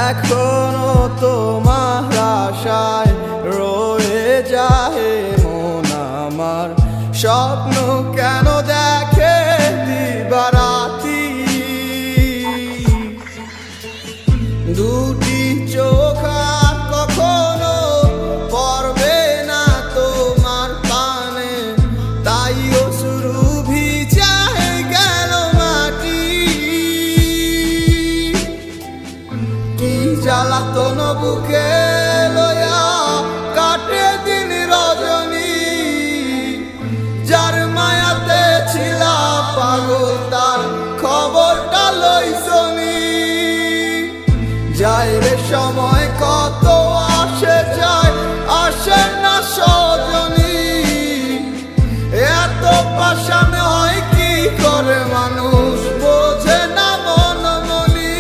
এখনো তোমার আশায় রয়ে যায় মন আমার। স্বপ্ন কেন দেখে দিবারাতি, দুটি চোখ আর কখনো পড়বে না তোমার পানে, তাই অশ্রু ভিজায় গেল মাটি। কি জ্বালাতন বুকে লয়া কাটে দিন রজনী, যার মায়াতে ছিলাম পাগল তার খবরটা লইছনি। যায় রে সময় কত আসে যায়, আসে না সজনী। এত পাষাণ হয় কি করে মানুষ, বোঝে না মন মনি।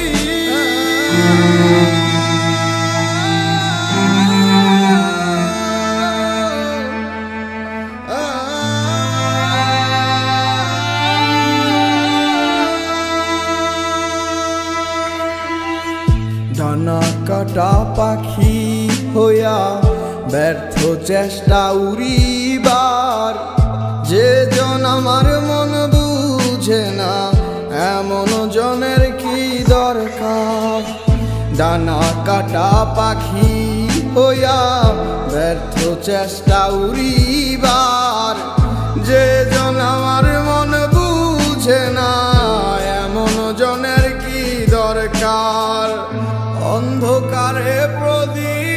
ডানা কাটা পাখি হইয়া ব্যর্থ চেষ্টা উড়িবার, যে জন আমার মন বুঝে না এমন জনের কি দরকার। ডানা কাটা পাখি হইয়া ব্যর্থ চেষ্টা উড়িবার, যে জন আমার মন বুঝে না এমন জনের কি দরকার। অন্ধকারে প্রদীপ